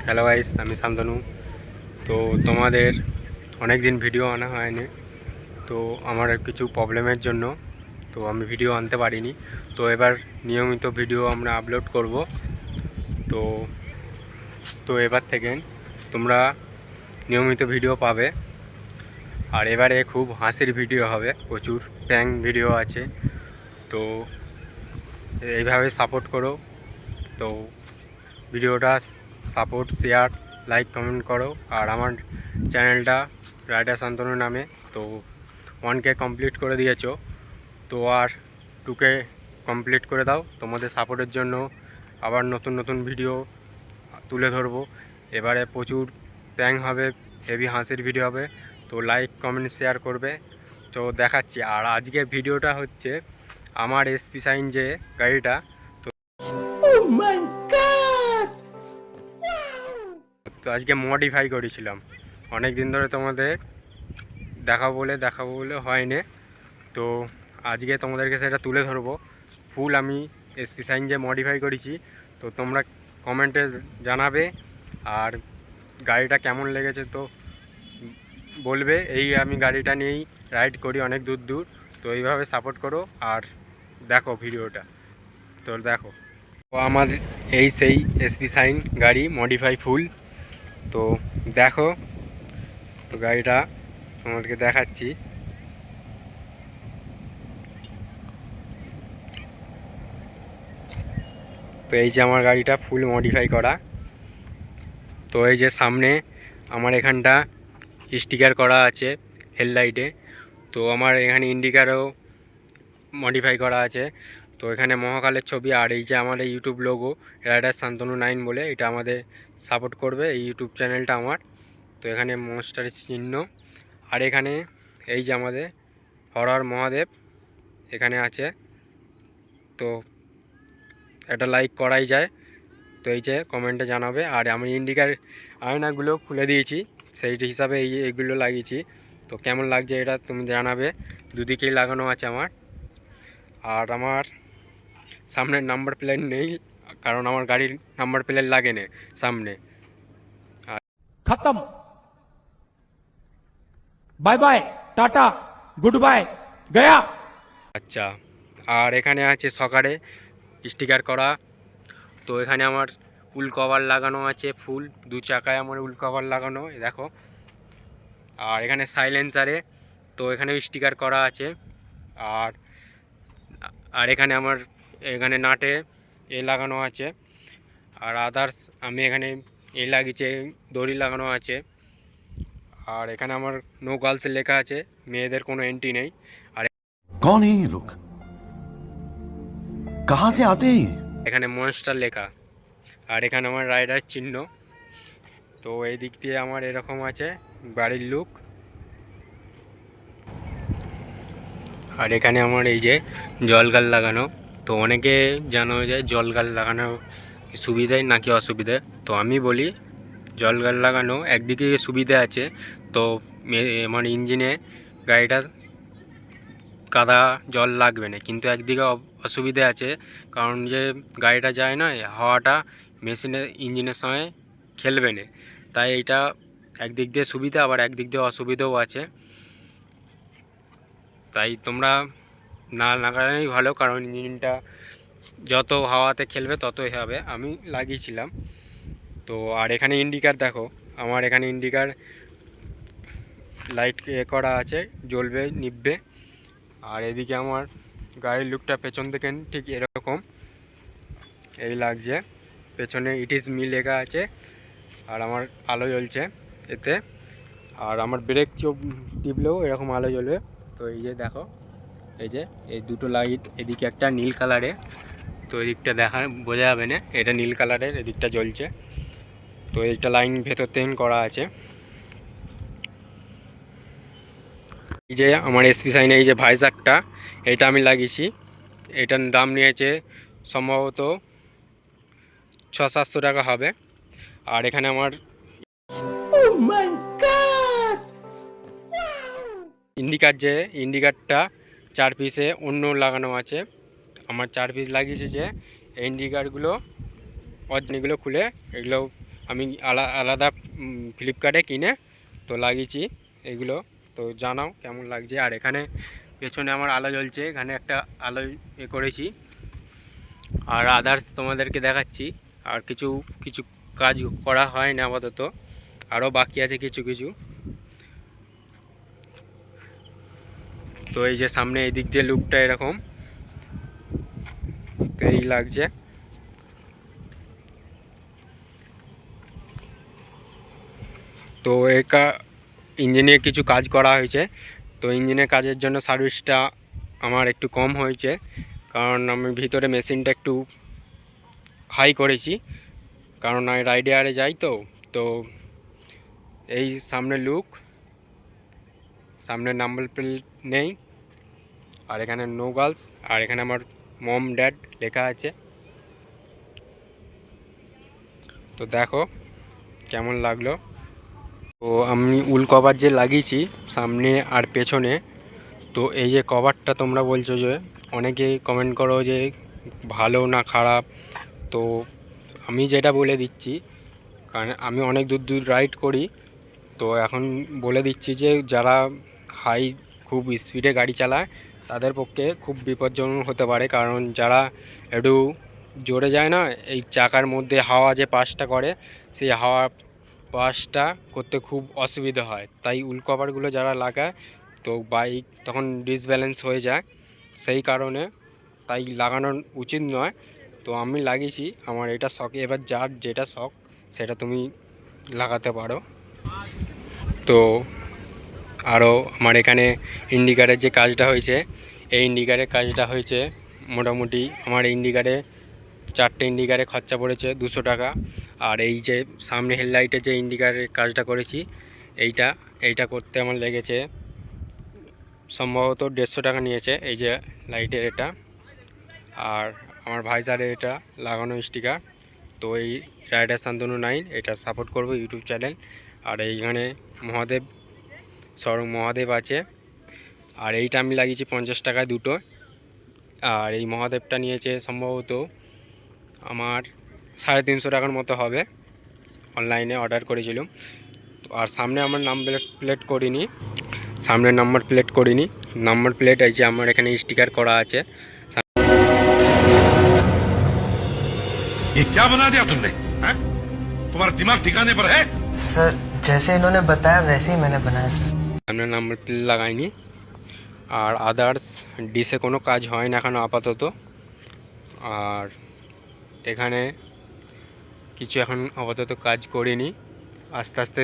Hello guys, আমি শান্তনু। তো তোমাদের অনেক দিন ভিডিও আনা হয়নি, তো আমার কিছু প্রবলেমের জন্য তো আমি ভিডিও আনতে পারিনি। তো এবার নিয়মিত ভিডিও আমরা আপলোড করব। তো তো এবার থেকে তোমরা নিয়মিত ভিডিও পাবে। আর এবারে খুব হাসির ভিডিও হবে, প্রচুর প্র্যাঙ্ক ভিডিও আছে। তো এইভাবে সাপোর্ট করো। তো ভিডিওটা সাপোর্ট, শেয়ার, লাইক, কমেন্ট করো। আর আমার চ্যানেলটা রাইডার শান্তনু নামে। তো 1K কমপ্লিট করে দিয়েছো, তো আর 2K কমপ্লিট করে দাও। তোমাদের সাপোর্টের জন্য আবার নতুন নতুন ভিডিও তুলে ধরবো। এবারে প্রচুর প্র্যাঙ্ক হবে, হেভি হাসির ভিডিও হবে। তো লাইক, কমেন্ট, শেয়ার করবে। তো দেখাচ্ছি। আর আজকের ভিডিওটা হচ্ছে আমার এসপি সাইন যে গাড়িটা, তো আজকে মডিফাই করেছিলাম। অনেক দিন ধরে তোমাদের দেখাবো বলে হয়নি। তো আজকে তোমাদেরকে সেটা তুলে ধরবো। ফুল আমি এসপি সাইন যে মডিফাই করেছি, তো তোমরা কমেন্টে জানাবে। আর গাড়িটা কেমন লেগেছে তো বলবে। এই আমি গাড়িটা নিয়েই রাইড করি অনেক দূর দূর। তো এইভাবে সাপোর্ট করো আর দেখো ভিডিওটা। তো দেখো, তো আমার এই সেই এসপি সাইন গাড়ি মডিফাই ফুল। তো দেখো, তো গাড়িটা তোমাদেরকে দেখাচ্ছি। তো এই যে আমার গাড়িটা ফুল মডিফাই করা। তো এই যে সামনে আমার এখানটা স্টিকার করা আছে হেডলাইটে। তো আমার এখানে ইন্ডিকারও মডিফাই করা আছে। তো এখানে মহাকালের ছবি। আর এই যে আমার ইউটিউব লোগো রাইডার শান্তনু 9 বলে, এটা আমাদের সাপোর্ট করবে এই ইউটিউব চ্যানেলটা আমার। তো এখানে মনস্টারের চিহ্ন। আর এখানে এই যে আমাদের হর হর মহাদেব এখানে আছে। তো এটা লাইক করাই যায়। তো এই যে কমেন্টে জানাবে। আর আমি ইন্ডিকার আয়নাগুলো খুলে দিয়েছি, সেই হিসাবে এইগুলো লাগিয়েছি। তো কেমন লাগছে এটা তুমি জানাবে। দুদিকেই লাগানো আছে আমার। আর আমার সামনের নাম্বার প্লেট নেই, কারণ আমার গাড়ির নাম্বার প্লেট লাগে না সামনে। खत्म। Bye bye, tata, goodbye, गया। আচ্ছা, আর এখানে আছে সকালে স্টিকার করা। তো এখানে আমার উল কভার লাগানো আছে ফুল, দু চাকায় আমার উল কভার লাগানো, দেখো। আর এখানে সাইলেন্সারে তো এখানেও স্টিকার করা আছে। আর আর এখানে আমার এখানে নাটে লাগানো আছে। আর আদার্স আমি এখানে লাগিয়েছে, দড়ি লাগানো আছে। আর এখানে আমার নো গার্লস লেখা আছে, মেয়েদের কোনো এন্ট্রি নেই। আর कौन है ये लोग? कहां से आते हैं ये? এখানে মনস্টার লেখা। আর এখানে আমার রাইডার চিহ্ন। তো এই দিক দিয়ে আমার এরকম আছে বাড়ির লুক। আর এখানে আমার এই যে জলগাল লাগানো। তো অনেকে জানো যে জলগাল লাগানো সুবিধাই নাকি অসুবিধে। তো আমি বলি জলগাল লাগানো একদিকে সুবিধা আছে। তো আমার ইঞ্জিনে গাড়িটা কাদা জল লাগবে না, কিন্তু একদিকে অসুবিধে আছে। কারণ যে গাড়িটা যায় না, হাওয়াটা মেশিনের ইঞ্জিনের সঙ্গে খেলবে না। তাই এইটা একদিক দিয়ে সুবিধা, আবার একদিক দিয়ে অসুবিধাও আছে। তাই তোমরা না লাগানোই ভালো, কারণ ইঞ্জিনটা যত হাওয়াতে খেলবে ততই হবে। আমি লাগিয়েছিলাম। তো আর এখানে ইন্ডিকার দেখো, আমার এখানে ইন্ডিকার লাইট করা আছে, জ্বলবে নিভবে। আর এদিকে আমার গাড়ির লুকটা পেছন থেকে ঠিক এরকম এই লাগছে। পেছনে ইট ইজ মি লেখা আছে। আর আমার আলো জ্বলছে এতে। আর আমার ব্রেক টিপলেও এরকম আলো জ্বলবে। তো এই যে দেখো, এই যে এই দুটো লাইট, এদিকে একটা নীল কালারে। তো এদিকটা বোঝা যাবে না, এটা নীল কালারের, এদিকটা জ্বলছে। তো এইটা লাইন ভেতর থেকে করা আছে। এই যে আমার এসপি সাইনে এই যে ভাইজাকটা, এটা আমি লাগিয়েছি। এটার দাম নিয়েছে সম্ভবত 600-700 টাকা হবে। আর এখানে আমার ইন্ডিকারটা 4 পিসে অন্য লাগানো আছে। আমার 4 পিস লাগিয়েছে। যে ইন্ডিকারগুলো অরিজিনালগুলো খুলে এগুলো আমি আলাদা ফ্লিপকার্টে কিনে তো লাগিয়েছি এগুলো। তো জানাও কেমন লাগছে। আর এখানে পেছনে আমার আলো জ্বলছে, এখানে একটা আলো করেছি। আর আদার্স তোমাদেরকে দেখাচ্ছি। আর কিছু কিছু কাজ করা হয় না আপাতত, আরও বাকি আছে কিছু কিছু। তো এই যে সামনে এই দিক দিয়ে লুকটা এরকম তো এই লাগছে। তো ইঞ্জিনে কিছু কাজ করা হয়েছে। তো ইঞ্জিনের কাজের জন্য সার্ভিসটা আমার একটু কম হয়েছে, কারণ আমি ভিতরে মেশিনটা একটু হাই করেছি, কারণ আমি রাইডারে যাই। তো তো এই সামনে লুক, সামনে নাম্বার প্লেট নেই, আর এখানে নো গার্লস, আর এখানে আমার মম ড্যাড লেখা আছে। তো দেখো কেমন লাগলো। তো আমি উল কভার যে লাগিয়েছি সামনে আর পেছনে, তো এই যে কভারটা তোমরা বলছো যে অনেকেই কমেন্ট করো যে ভালো না খারাপ। তো আমি যেটা বলে দিচ্ছি, কারণ আমি অনেক দূর দূর রাইড করি, তো এখন বলে দিচ্ছি যে যারা হাই খুব স্পিডে গাড়ি চালায় তাদের পক্ষে খুব বিপজ্জনক হতে পারে। কারণ যারা একটু জোরে যায় না, এই চাকার মধ্যে হাওয়া যে পাসটা করে, সেই হাওয়া পাসটা করতে খুব অসুবিধা হয়। তাই উল কভারগুলো যারা লাগায় তো বাইক তখন ডিসব্যালেন্স হয়ে যায়, সেই কারণে তাই লাগানো উচিত নয়। তো আমি লাগিয়েছি, আমার এটা শখ। এবার যার যেটা শখ সেটা তুমি লাগাতে পারো। তো আরও আমার এখানে ইন্ডিকেটারের যে কাজটা হয়েছে, এই ইন্ডিকেটারের কাজটা হয়েছে মোটামুটি আমার ইন্ডিকেটারে 4টে ইন্ডিকেটারে খরচা পড়েছে 200 টাকা। আর এই যে সামনে হেডলাইটের যে ইন্ডিকেটারের কাজটা করেছি, এইটা করতে আমার লেগেছে সম্ভবত 150 টাকা নিয়েছে, এই যে লাইটের এটা। আর আমার ভাইজারের এটা লাগানো স্টিকার। তো এই রাইডার শান্তনু 9 এটা সাপোর্ট করবো ইউটিউব চ্যানেল। আর এইখানে মহাদেব আছে। আর এইটা আমি লাগিয়েছি 50 টাকায় দুটো। আর এই মহাদেবটা নিয়েছে সম্ভবত আমার 350 টাকার মতো হবে, অনলাইনে অর্ডার করেছিলাম। আর সামনে আমার নাম্বার প্লেট করিনি। নাম্বার প্লেট এই যে আমার এখানে স্টিকার করা আছে। ये क्या बना दिया तुमने? हैं? तुम्हारा दिमाग ठिकाने पर है? सर जैसे इन्होंने बताया वैसे ही मैंने बनाया सर। সামনে নাম্বার প্লেট লাগাইনি। আর আদার্স ডিসে কোনো কাজ হয় না এখন আপাতত। আর এখানে কিছু এখন আপাতত কাজ করিনি, আস্তে আস্তে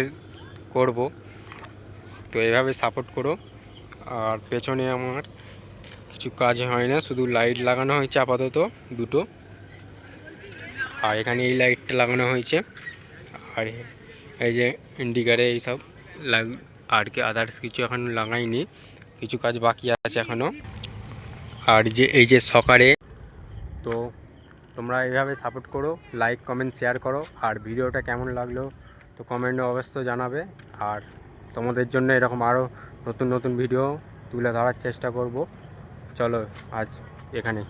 করব। তো এভাবে সাপোর্ট করো। আর পেছনে আমার কিছু কাজ হয় না, শুধু লাইট লাগানো হয়েছে আপাতত দুটো। আর এখানে এই লাইটটা লাগানো হয়েছে। আর এই যে ইন্ডিকেটারে এইসব আর কি আদার্স কিছু এখন লাগাইনি, কিছু কাজ বাকি আছে এখনও। আর যে এই যে সকারে, তো তোমরা এইভাবে সাপোর্ট করো, লাইক কমেন্ট শেয়ার করো। আর ভিডিওটা কেমন লাগলো তো কমেন্টে অবশ্যই জানাবে। আর তোমাদের জন্য এরকম আরও নতুন নতুন ভিডিও তুলে ধরার চেষ্টা করব। চলো আজ এখানে।